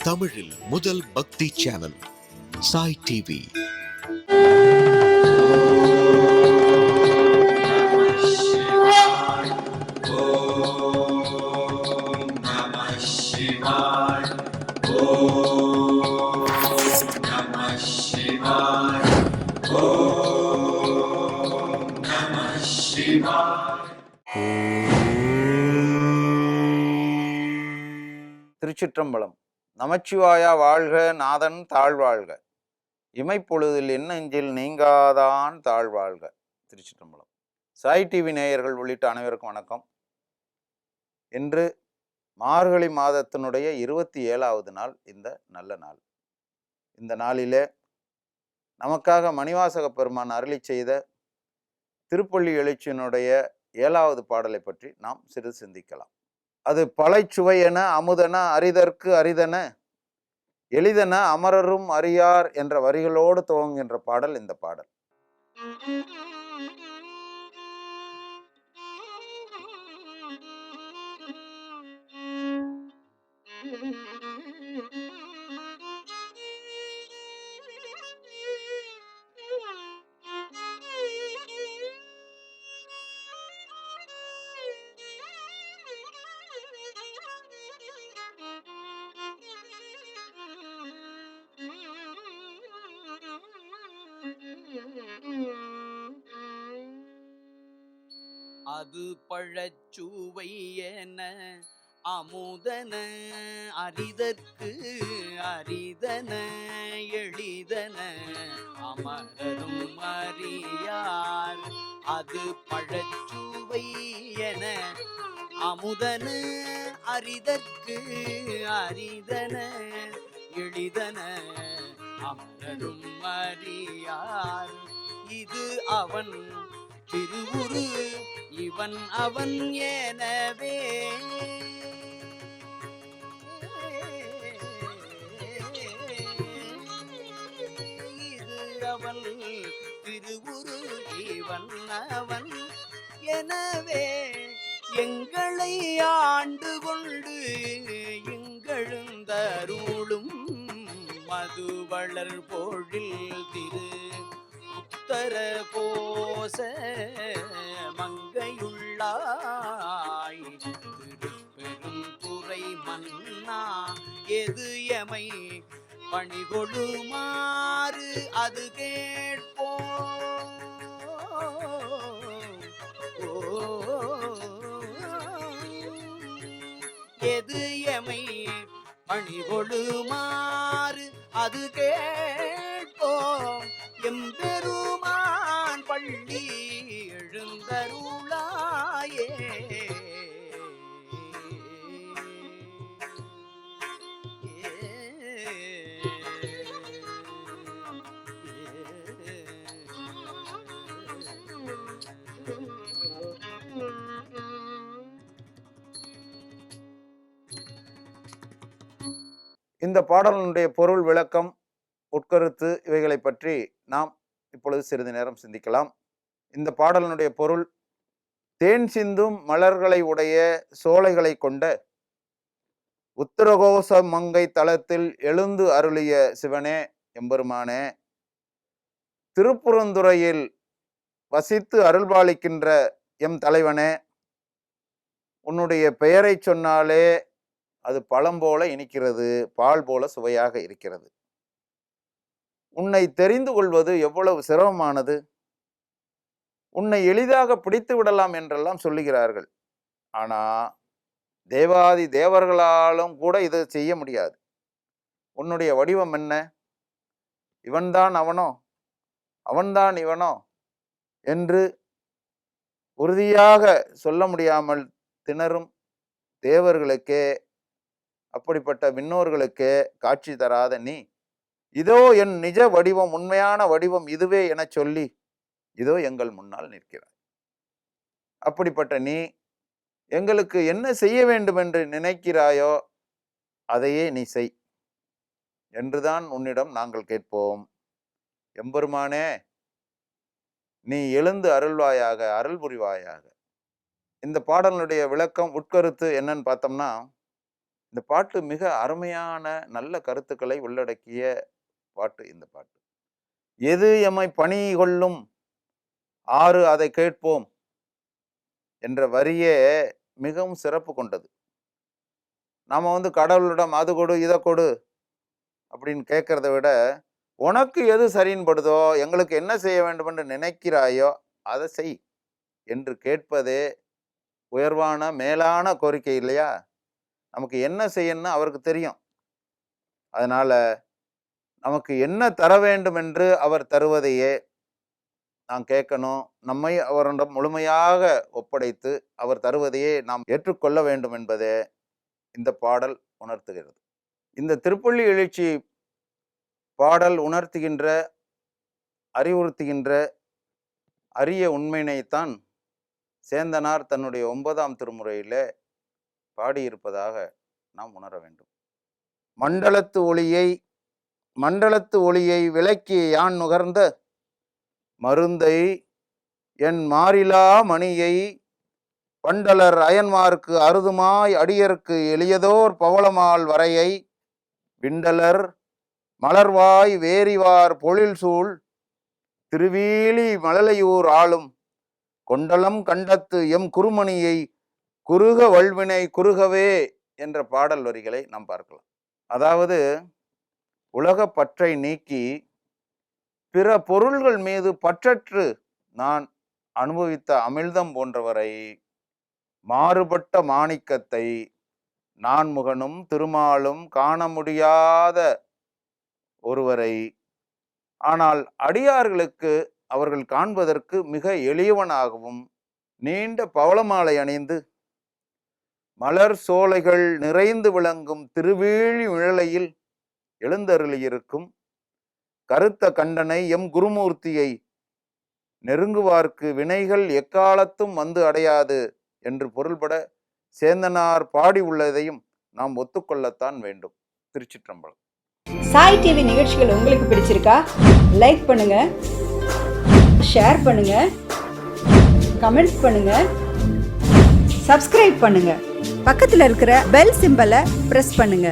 தமிழில் முதல் பக்தி சேனல் சாய் டிவி. திருச்சிற்றம்பலம். நமச்சிவாயா வாழ்க, நாதன் தாழ்வாழ்க, இமைப்பொழுதில் என்னெஞ்சில் நீங்காதான் தாழ்வாழ்க. திருச்சிற்றம்பலம். சாய் டிவி நேயர்கள் உள்ளிட்ட அனைவருக்கும் வணக்கம். இன்று மார்கழி மாதத்தினுடைய 27வது நாள், இந்த நல்ல நாள். இந்த நாளிலே நமக்காக மணிவாசக பெருமான் அருளி செய்த திருப்பள்ளி எழுச்சியினுடைய 7வது பாடலை பற்றி நாம் சிறிது சிந்திக்கலாம். அது பழைச்சுவையென அமுதன அரிதற்கு அரிதன எளிதன அமரரும் அறியார் என்ற வரிகளோடு துவங்குகின்ற பாடல் இந்த பாடல். அது பழச்சுவையென அமுதன அரிதற்கு அரிதன எளிதன அமரரும் அறியார். அது பழச்சுவையென அமுதன அரிதற்கு அரிதன எளிதன அமரரும் அறியார். இது அவன் திருவுரு இவன் அவன் எனவே இது அவன் திருவுரு இவன் அவன் எனவே எங்களை ஆண்டு கொண்டு இங்கெழுந்தருளும் மதுவளர் பொழில் திரு உத்தர கோச மங்கையுள்ளாய் திருப்பெரும் துறை மன்னா எது எமை பணிகொடுமாறு அது கேட்போம். எது எமை பணிகொடுமாறு அது கேட்போம். எம்பெருமான் பள்ளி எழுந்தருளாயே. இந்த பாடலினுடைய பொருள் விளக்கம், உட்கருத்து இவைகளை பற்றி நாம் இப்பொழுது சிறிது நேரம் சிந்திக்கலாம். இந்த பாடலினுடைய பொருள்: தேன் சிந்தும் மலர்களை உடைய சோலைகளை கொண்ட உத்தரகோச மங்கை தலத்தில் எழுந்து அருளிய சிவனே, எம்பெருமானே, திருப்புறந்துறையில் வசித்து அருள்பாலிக்கின்ற எம் தலைவனே, உன்னுடைய பெயரை சொன்னாலே அது பழம் போல இனிக்கிறது, பால் போல சுவையாக இருக்கிறது. உன்னை தெரிந்து கொள்வது எவ்வளவு சிரமமானது, உன்னை எளிதாக பிடித்து விடலாம் என்றெல்லாம் சொல்லுகிறார்கள். ஆனா தேவாதி தேவர்களாலும் கூட இது செய்ய முடியாது. உன்னுடைய வடிவம் என்ன? இவன்தான் அவனோ அவன்தான் இவனோ என்று உறுதியாக சொல்ல முடியாமல் திணறும் தேவர்களுக்கே, அப்படிப்பட்ட விண்ணோர்களுக்கே காட்சி தராத நீ, இதோ என் நிஜ வடிவம், உண்மையான வடிவம் இதுவே என சொல்லி இதோ எங்கள் முன்னால் நிற்கிறாய். அப்படிப்பட்ட நீ எங்களுக்கு என்ன செய்ய வேண்டும் என்று நினைக்கிறாயோ அதையே நீ செய் என்றுதான் உன்னிடம் நாங்கள் கேட்போம். எம்பெருமானே, நீ எழுந்து அருள்வாயாக, அருள் புரிவாயாக. இந்த பாடலுடைய விளக்கம், உட்கருத்து என்னன்னு பார்த்தோம்னா, இந்த பாட்டு மிக அருமையான நல்ல கருத்துக்களை உள்ளடக்கிய பாட்டு இந்த பாட்டு. எது எமை பணி கொள்ளும் ஆறு அதை கேட்போம் என்ற வரியே மிகவும் சிறப்பு கொண்டது. நாம கடவுளிடம் அது கொடு இதை கொடு அப்படின்னு கேட்கறத விட, உனக்கு எது சரின்னு படுதோ, எங்களுக்கு என்ன செய்ய வேண்டும் என்று நினைக்கிறாயோ அதை செய் என்று கேட்பதே உயர்வான மேலான கோரிக்கை இல்லையா? நமக்கு என்ன செய்யணும்னு அவருக்கு தெரியும். அதனால நமக்கு என்ன தர வேண்டும் என்று அவர் தருவதையே நாம் கேட்கணும். நம்மை அவரிடம் முழுமையாக ஒப்படைத்து அவர் தருவதையே நாம் ஏற்றுக்கொள்ள வேண்டும் என்பதே இந்த பாடல் உணர்த்துகிறது. இந்த திருப்பள்ளி எழுச்சி பாடல் உணர்த்துகின்ற, அறிவுறுத்துகின்ற அரிய உண்மையினைத்தான் சேந்தனார் தன்னுடைய 9ஆம் திருமுறையிலே பாடியிருப்பதாக நாம் உணர வேண்டும். மண்டலத்து ஒளியை விளக்கி யான் நுகர்ந்த மருந்தை என் மாறிலா மணியை பண்டலர் அயன்மார்க்கு அருதுமாய் அடியர்க்கு எளியதோர் பவளமால் வரையை விண்டலர் மலர்வாய் வேரிவார் பொழில் சூழ் திருவீழி மழலையூர் ஆளும் கொண்டலம் கண்டத்து எம் குருமணியை குறுக வல்வினை குறுகவே என்ற பாடல் வரிகளை நாம் பார்க்கலாம். அதாவது உலக பற்றை நீக்கி பிற பொருள்கள் மீது பற்றற்று நான் அனுபவித்த அமிழ்தம் போன்றவரை, மாறுபட்ட மாணிக்கத்தை நான்முகனும் திருமாலும் காண முடியாத ஒருவரை, ஆனால் அடியார்களுக்கு அவர்கள் காண்பதற்கு மிக எளியவனாகவும் நீண்ட பவளமாலை அணிந்து மலர் சோலைகள் நிறைந்து விளங்கும் திருவேழி நிழலையில் எழுந்தருளியிருக்கும் கருத்த கண்டனை எம் குருமூர்த்தியை நெருங்குவார்க்கு வினைகள் எக்காலத்தும் வந்து அடையாது என்று பொருள்பட சேந்தனார் பாடி உள்ளதையும் நாம் ஒத்துக்கொள்ளத்தான் வேண்டும். திருச்சிற்றம்பலம். சாய் டிவி நிகழ்ச்சிகள் உங்களுக்கு பிடிச்சிருக்கா? லைக் பண்ணுங்க, ஷேர் பண்ணுங்க, கமெண்ட் பண்ணுங்க, சப்ஸ்கிரைப் பண்ணுங்க. பக்கத்தில் இருக்கிற பெல் சிம்பலை பிரஸ் பண்ணுங்க.